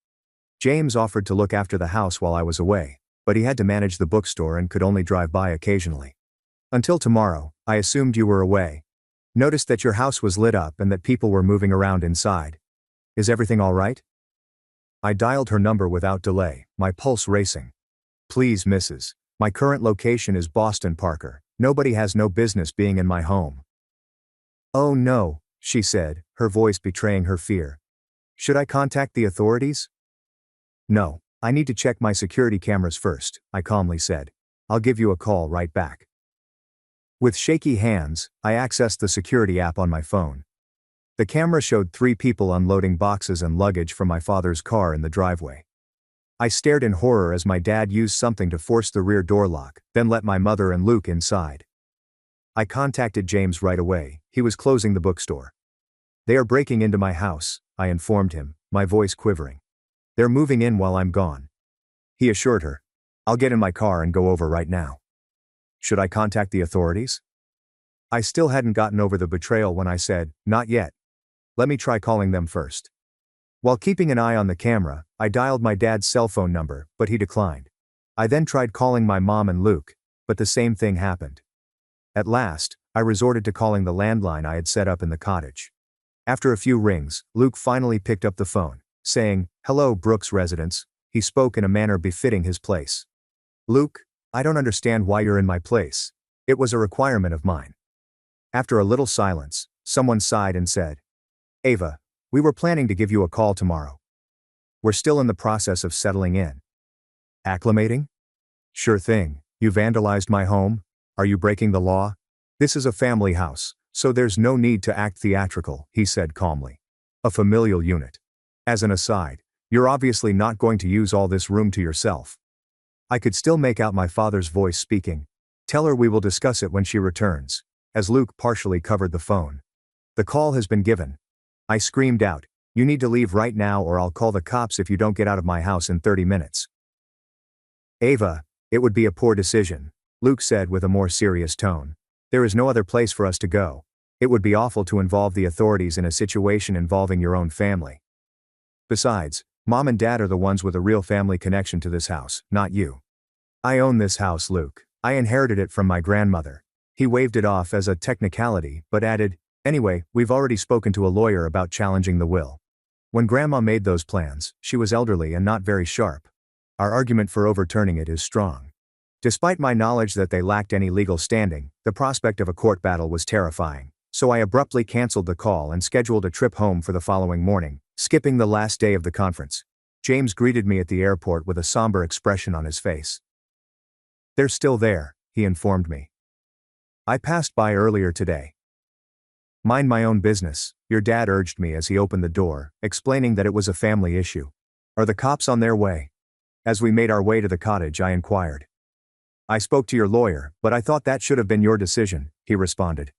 James offered to look after the house while I was away, but he had to manage the bookstore and could only drive by occasionally. Until tomorrow, I assumed you were away. Noticed that your house was lit up and that people were moving around inside. Is everything all right? I dialed her number without delay, my pulse racing. Please, Mrs. My current location is Boston Parker. Nobody has no business being in my home. Oh no, she said, her voice betraying her fear. Should I contact the authorities? No, I need to check my security cameras first, I calmly said. I'll give you a call right back. With shaky hands, I accessed the security app on my phone. The camera showed 3 people unloading boxes and luggage from my father's car in the driveway. I stared in horror as my dad used something to force the rear door lock, then let my mother and Luke inside. I contacted James right away. He was closing the bookstore. They are breaking into my house, I informed him, my voice quivering. They're moving in while I'm gone. He assured her. I'll get in my car and go over right now. Should I contact the authorities? I still hadn't gotten over the betrayal when I said, not yet. Let me try calling them first. While keeping an eye on the camera, I dialed my dad's cell phone number, but he declined. I then tried calling my mom and Luke, but the same thing happened. At last, I resorted to calling the landline I had set up in the cottage. After a few rings, Luke finally picked up the phone, saying, "Hello, Brooks residence." He spoke in a manner befitting his place. "Luke, I don't understand why you're in my place. It was a requirement of mine." After a little silence, someone sighed and said, "Ava, we were planning to give you a call tomorrow. We're still in the process of settling in." "Acclimating?" "Sure thing. You vandalized my home? Are you breaking the law?" "This is a family house, so there's no need to act theatrical," he said calmly. "A familial unit. As an aside, you're obviously not going to use all this room to yourself." I could still make out my father's voice speaking. "Tell her we will discuss it when she returns," as Luke partially covered the phone. "The call has been given." I screamed out, "You need to leave right now or I'll call the cops if you don't get out of my house in 30 minutes. "Ava, it would be a poor decision," Luke said with a more serious tone. "There is no other place for us to go. It would be awful to involve the authorities in a situation involving your own family. Besides, Mom and Dad are the ones with a real family connection to this house, not you." "I own this house, Luke. I inherited it from my grandmother." He waved it off as a technicality, but added, "Anyway, we've already spoken to a lawyer about challenging the will. When Grandma made those plans, she was elderly and not very sharp. Our argument for overturning it is strong." Despite my knowledge that they lacked any legal standing, the prospect of a court battle was terrifying, so I abruptly canceled the call and scheduled a trip home for the following morning, skipping the last day of the conference. James greeted me at the airport with a somber expression on his face. "They're still there," he informed me. "I passed by earlier today." "Mind my own business," your dad urged me as he opened the door, explaining that it was a family issue. "Are the cops on their way?" As we made our way to the cottage, I inquired. "I spoke to your lawyer, but I thought that should have been your decision," he responded.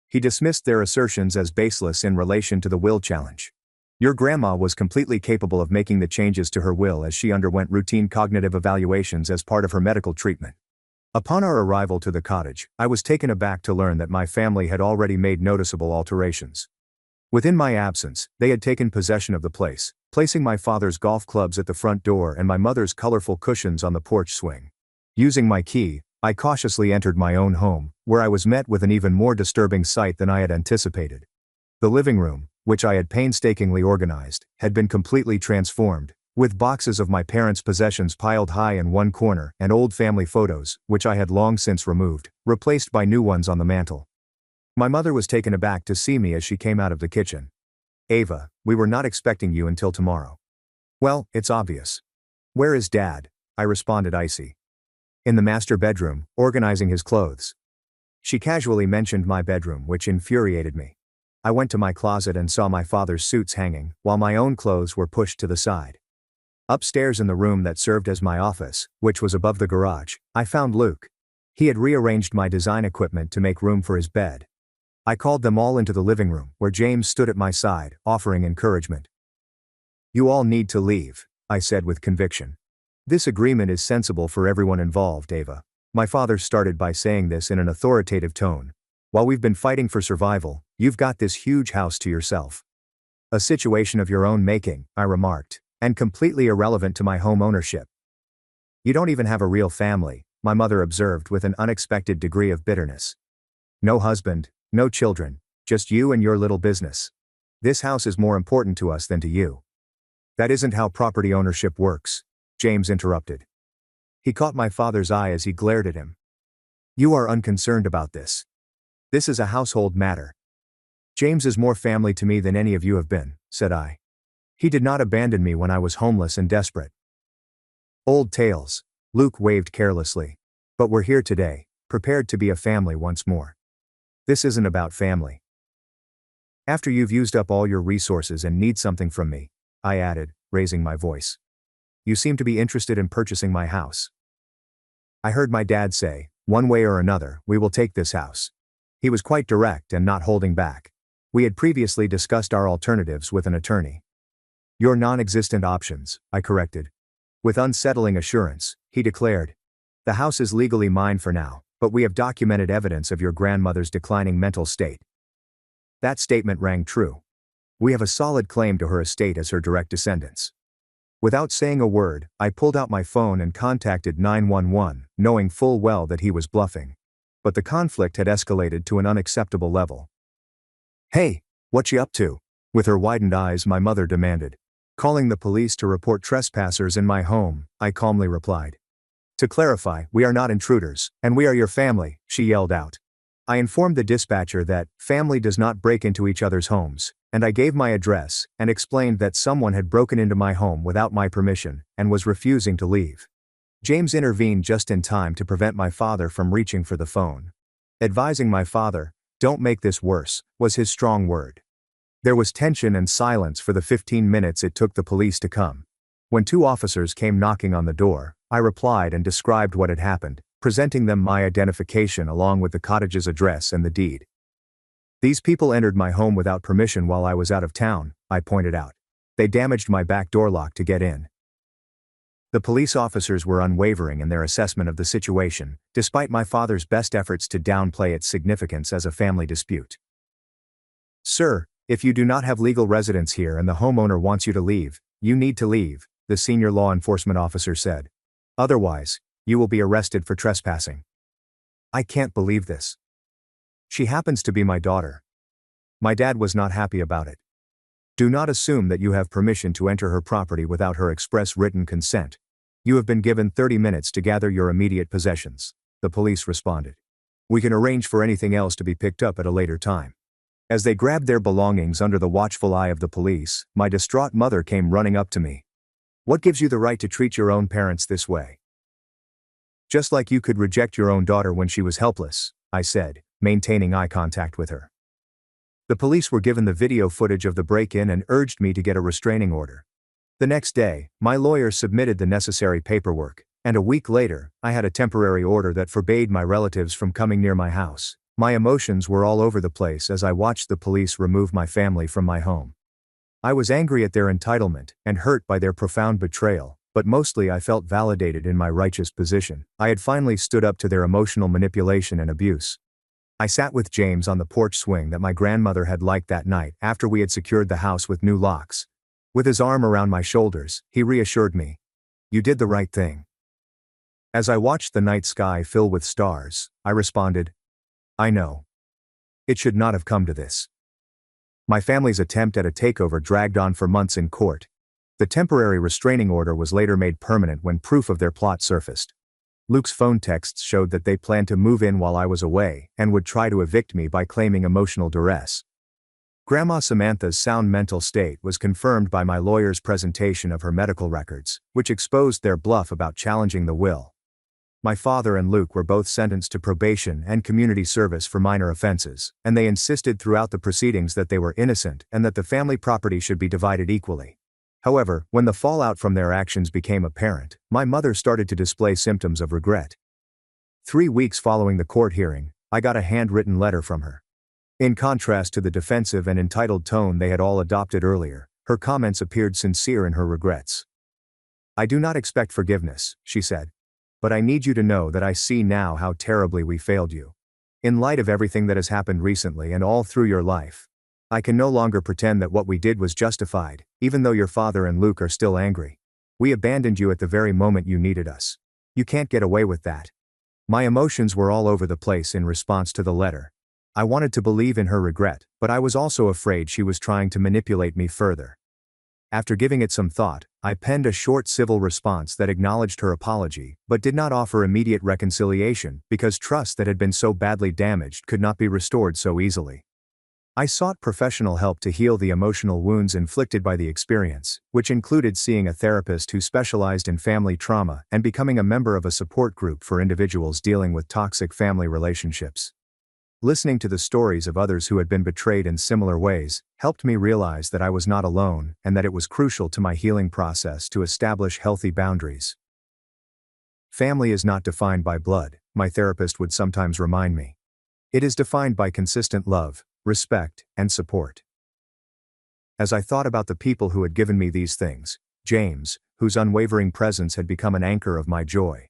He dismissed their assertions as baseless in relation to the will challenge. "Your grandma was completely capable of making the changes to her will as she underwent routine cognitive evaluations as part of her medical treatment." Upon our arrival to the cottage, I was taken aback to learn that my family had already made noticeable alterations. Within my absence, they had taken possession of the place, placing my father's golf clubs at the front door and my mother's colorful cushions on the porch swing. Using my key, I cautiously entered my own home, where I was met with an even more disturbing sight than I had anticipated. The living room, which I had painstakingly organized, had been completely transformed, with boxes of my parents' possessions piled high in one corner and old family photos, which I had long since removed, replaced by new ones on the mantel. My mother was taken aback to see me as she came out of the kitchen. "Ava, we were not expecting you until tomorrow." "Well, it's obvious." "Where is Dad?" I responded icy. "In the master bedroom, organizing his clothes." She casually mentioned my bedroom, which infuriated me. I went to my closet and saw my father's suits hanging, while my own clothes were pushed to the side. Upstairs in the room that served as my office, which was above the garage, I found Luke. He had rearranged my design equipment to make room for his bed. I called them all into the living room, where James stood at my side, offering encouragement. "You all need to leave," I said with conviction. "This agreement is sensible for everyone involved, Ava." My father started by saying this in an authoritative tone. "While we've been fighting for survival, you've got this huge house to yourself." "A situation of your own making," I remarked, "and completely irrelevant to my home ownership." "You don't even have a real family," my mother observed with an unexpected degree of bitterness. No husband, no children, just you and your little business. This house is more important to us than to you. That isn't how property ownership works, James interrupted. He caught my father's eye as he glared at him. You are unconcerned about this. This is a household matter. James is more family to me than any of you have been, said I. He did not abandon me when I was homeless and desperate. Old tales, Luke waved carelessly. But we're here today, prepared to be a family once more. This isn't about family. After you've used up all your resources and need something from me, I added, raising my voice. You seem to be interested in purchasing my house. I heard my dad say, one way or another, we will take this house. He was quite direct and not holding back. We had previously discussed our alternatives with an attorney. Your non-existent options, I corrected. With unsettling assurance, he declared. The house is legally mine for now, but we have documented evidence of your grandmother's declining mental state. That statement rang true. We have a solid claim to her estate as her direct descendants. Without saying a word, I pulled out my phone and contacted 911, knowing full well that he was bluffing. But the conflict had escalated to an unacceptable level. Hey, what you up to? With her widened eyes, my mother demanded. Calling the police to report trespassers in my home, I calmly replied. To clarify, we are not intruders, and we are your family, she yelled out. I informed the dispatcher that family does not break into each other's homes, and I gave my address and explained that someone had broken into my home without my permission and was refusing to leave. James intervened just in time to prevent my father from reaching for the phone. Advising my father, "Don't make this worse," was his strong word. There was tension and silence for the 15 minutes it took the police to come. When 2 officers came knocking on the door, I replied and described what had happened, presenting them my identification along with the cottage's address and the deed. These people entered my home without permission while I was out of town, I pointed out. They damaged my back door lock to get in. The police officers were unwavering in their assessment of the situation, despite my father's best efforts to downplay its significance as a family dispute. Sir, if you do not have legal residence here and the homeowner wants you to leave, you need to leave, the senior law enforcement officer said. Otherwise, you will be arrested for trespassing. I can't believe this. She happens to be my daughter. My dad was not happy about it. Do not assume that you have permission to enter her property without her express written consent. You have been given 30 minutes to gather your immediate possessions, the police responded. We can arrange for anything else to be picked up at a later time. As they grabbed their belongings under the watchful eye of the police, my distraught mother came running up to me. What gives you the right to treat your own parents this way? Just like you could reject your own daughter when she was helpless, I said, maintaining eye contact with her. The police were given the video footage of the break-in and urged me to get a restraining order. The next day, my lawyer submitted the necessary paperwork, and a week later, I had a temporary order that forbade my relatives from coming near my house. My emotions were all over the place as I watched the police remove my family from my home. I was angry at their entitlement and hurt by their profound betrayal, but mostly I felt validated in my righteous position. I had finally stood up to their emotional manipulation and abuse. I sat with James on the porch swing that my grandmother had liked that night after we had secured the house with new locks. With his arm around my shoulders, he reassured me. You did the right thing. As I watched the night sky fill with stars, I responded, I know. It should not have come to this. My family's attempt at a takeover dragged on for months in court. The temporary restraining order was later made permanent when proof of their plot surfaced. Luke's phone texts showed that they planned to move in while I was away and would try to evict me by claiming emotional duress. Grandma Samantha's sound mental state was confirmed by my lawyer's presentation of her medical records, which exposed their bluff about challenging the will. My father and Luke were both sentenced to probation and community service for minor offenses, and they insisted throughout the proceedings that they were innocent and that the family property should be divided equally. However, when the fallout from their actions became apparent, my mother started to display symptoms of regret. 3 weeks following the court hearing, I got a handwritten letter from her. In contrast to the defensive and entitled tone they had all adopted earlier, her comments appeared sincere in her regrets. I do not expect forgiveness, she said. But I need you to know that I see now how terribly we failed you. In light of everything that has happened recently and all through your life, I can no longer pretend that what we did was justified, even though your father and Luke are still angry. We abandoned you at the very moment you needed us. You can't get away with that. My emotions were all over the place in response to the letter. I wanted to believe in her regret, but I was also afraid she was trying to manipulate me further. After giving it some thought, I penned a short civil response that acknowledged her apology, but did not offer immediate reconciliation, because trust that had been so badly damaged could not be restored so easily. I sought professional help to heal the emotional wounds inflicted by the experience, which included seeing a therapist who specialized in family trauma and becoming a member of a support group for individuals dealing with toxic family relationships. Listening to the stories of others who had been betrayed in similar ways helped me realize that I was not alone and that it was crucial to my healing process to establish healthy boundaries. Family is not defined by blood, my therapist would sometimes remind me. It is defined by consistent love, respect, and support. As I thought about the people who had given me these things, James, whose unwavering presence had become an anchor of my joy.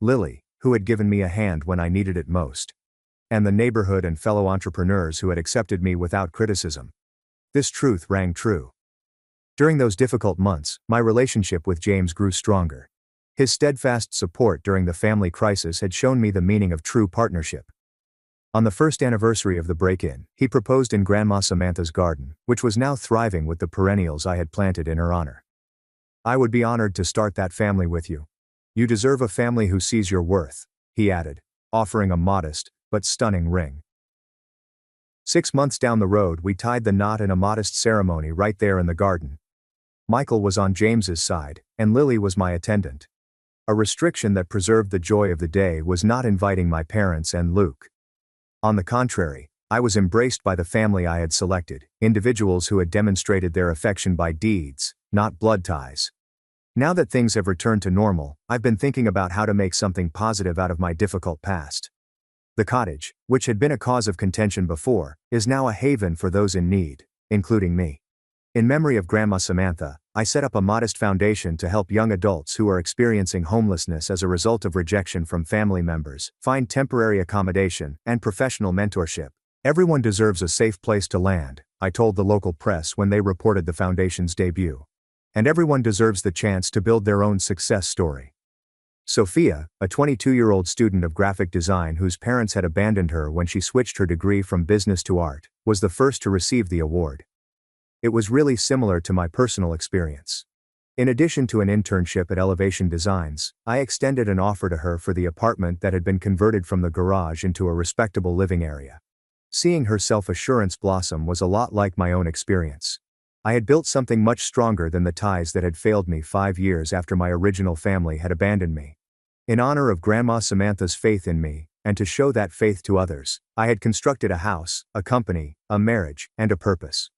Lily, who had given me a hand when I needed it most. And the neighborhood and fellow entrepreneurs who had accepted me without criticism. This truth rang true. During those difficult months, my relationship with James grew stronger. His steadfast support during the family crisis had shown me the meaning of true partnership. On the first anniversary of the break-in, he proposed in Grandma Samantha's garden, which was now thriving with the perennials I had planted in her honor. "I would be honored to start that family with you. You deserve a family who sees your worth," he added, offering a modest, but stunning ring. 6 months down the road, we tied the knot in a modest ceremony right there in the garden. Michael was on James's side, and Lily was my attendant. A restriction that preserved the joy of the day was not inviting my parents and Luke. On the contrary, I was embraced by the family I had selected, individuals who had demonstrated their affection by deeds, not blood ties. Now that things have returned to normal, I've been thinking about how to make something positive out of my difficult past. The cottage, which had been a cause of contention before, is now a haven for those in need, including me. In memory of Grandma Samantha, I set up a modest foundation to help young adults who are experiencing homelessness as a result of rejection from family members find temporary accommodation and professional mentorship. "Everyone deserves a safe place to land," I told the local press when they reported the foundation's debut. "And everyone deserves the chance to build their own success story." Sophia, a 22-year-old student of graphic design whose parents had abandoned her when she switched her degree from business to art, was the first to receive the award. It was really similar to my personal experience. In addition to an internship at Elevation Designs, I extended an offer to her for the apartment that had been converted from the garage into a respectable living area. Seeing her self-assurance blossom was a lot like my own experience. I had built something much stronger than the ties that had failed me 5 years after my original family had abandoned me. In honor of Grandma Samantha's faith in me, and to show that faith to others, I had constructed a house, a company, a marriage, and a purpose.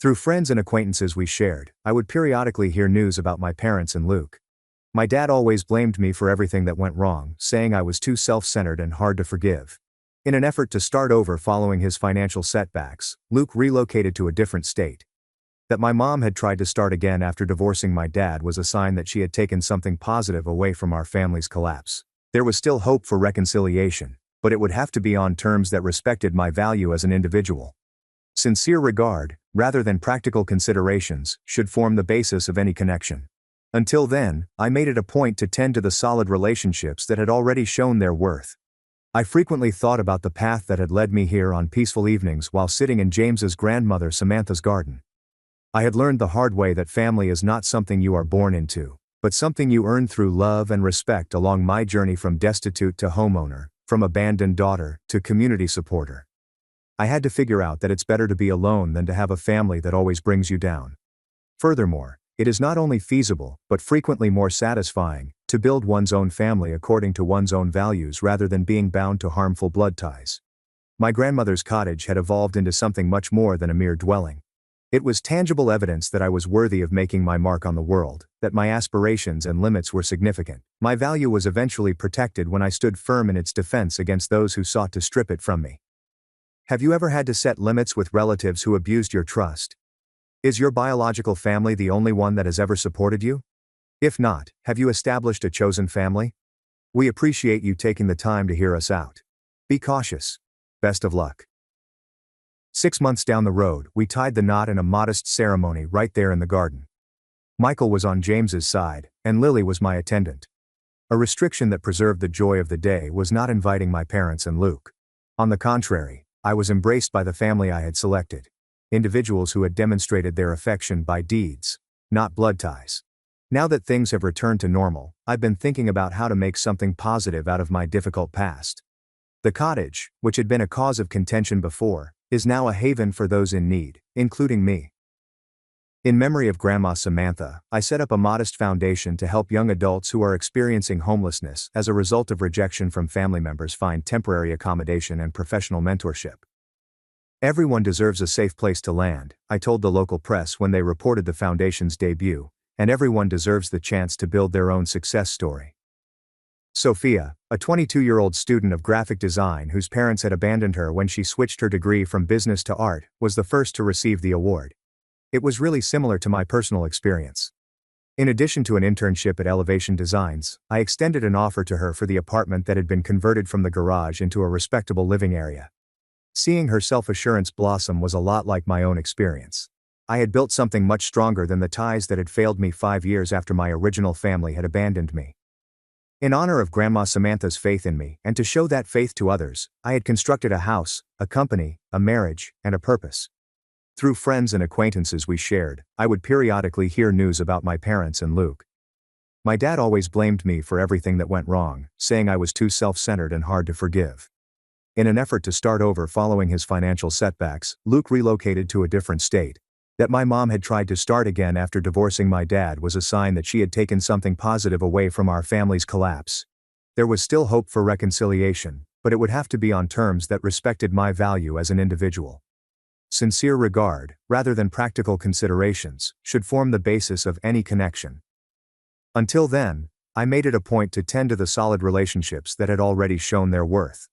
Through friends and acquaintances we shared, I would periodically hear news about my parents and Luke. My dad always blamed me for everything that went wrong, saying I was too self-centered and hard to forgive. In an effort to start over following his financial setbacks, Luke relocated to a different state. That my mom had tried to start again after divorcing my dad was a sign that she had taken something positive away from our family's collapse. There was still hope for reconciliation, but it would have to be on terms that respected my value as an individual. Sincere regard, rather than practical considerations, should form the basis of any connection. Until then, I made it a point to tend to the solid relationships that had already shown their worth. I frequently thought about the path that had led me here on peaceful evenings while sitting in James's grandmother Samantha's garden. I had learned the hard way that family is not something you are born into, but something you earn through love and respect along my journey from destitute to homeowner, from abandoned daughter to community supporter. I had to figure out that it's better to be alone than to have a family that always brings you down. Furthermore, it is not only feasible, but frequently more satisfying, to build one's own family according to one's own values rather than being bound to harmful blood ties. My grandmother's cottage had evolved into something much more than a mere dwelling. It was tangible evidence that I was worthy of making my mark on the world, that my aspirations and limits were significant. My value was eventually protected when I stood firm in its defense against those who sought to strip it from me. Have you ever had to set limits with relatives who abused your trust? Is your biological family the only one that has ever supported you? If not, have you established a chosen family? We appreciate you taking the time to hear us out. Be cautious. Best of luck. 6 months down the road, we tied the knot in a modest ceremony right there in the garden. Michael was on James's side, and Lily was my attendant. A restriction that preserved the joy of the day was not inviting my parents and Luke. On the contrary, I was embraced by the family I had selected. Individuals who had demonstrated their affection by deeds, not blood ties. Now that things have returned to normal, I've been thinking about how to make something positive out of my difficult past. The cottage, which had been a cause of contention before, is now a haven for those in need, including me. In memory of Grandma Samantha, I set up a modest foundation to help young adults who are experiencing homelessness as a result of rejection from family members find temporary accommodation and professional mentorship. Everyone deserves a safe place to land, I told the local press when they reported the foundation's debut, and everyone deserves the chance to build their own success story. Sophia, a 22-year-old student of graphic design whose parents had abandoned her when she switched her degree from business to art, was the first to receive the award. It was really similar to my personal experience. In addition to an internship at Elevation Designs, I extended an offer to her for the apartment that had been converted from the garage into a respectable living area. Seeing her self-assurance blossom was a lot like my own experience. I had built something much stronger than the ties that had failed me 5 years after my original family had abandoned me. In honor of Grandma Samantha's faith in me, and to show that faith to others, I had constructed a house, a company, a marriage, and a purpose. Through friends and acquaintances we shared, I would periodically hear news about my parents and Luke. My dad always blamed me for everything that went wrong, saying I was too self-centered and hard to forgive. In an effort to start over following his financial setbacks, Luke relocated to a different state. That my mom had tried to start again after divorcing my dad was a sign that she had taken something positive away from our family's collapse. There was still hope for reconciliation, but it would have to be on terms that respected my value as an individual. Sincere regard, rather than practical considerations, should form the basis of any connection. Until then, I made it a point to tend to the solid relationships that had already shown their worth.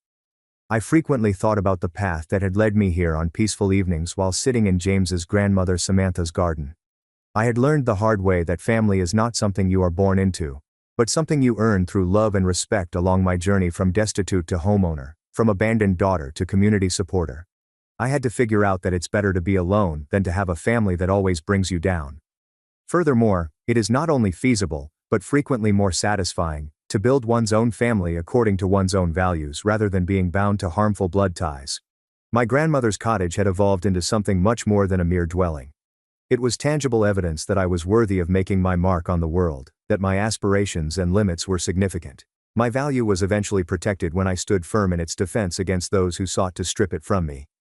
I frequently thought about the path that had led me here on peaceful evenings while sitting in James's grandmother Samantha's garden. I had learned the hard way that family is not something you are born into, but something you earn through love and respect along my journey from destitute to homeowner, from abandoned daughter to community supporter. I had to figure out that it's better to be alone than to have a family that always brings you down. Furthermore, it is not only feasible, but frequently more satisfying, to build one's own family according to one's own values rather than being bound to harmful blood ties. My grandmother's cottage had evolved into something much more than a mere dwelling. It was tangible evidence that I was worthy of making my mark on the world, that my aspirations and limits were significant. My value was eventually protected when I stood firm in its defense against those who sought to strip it from me.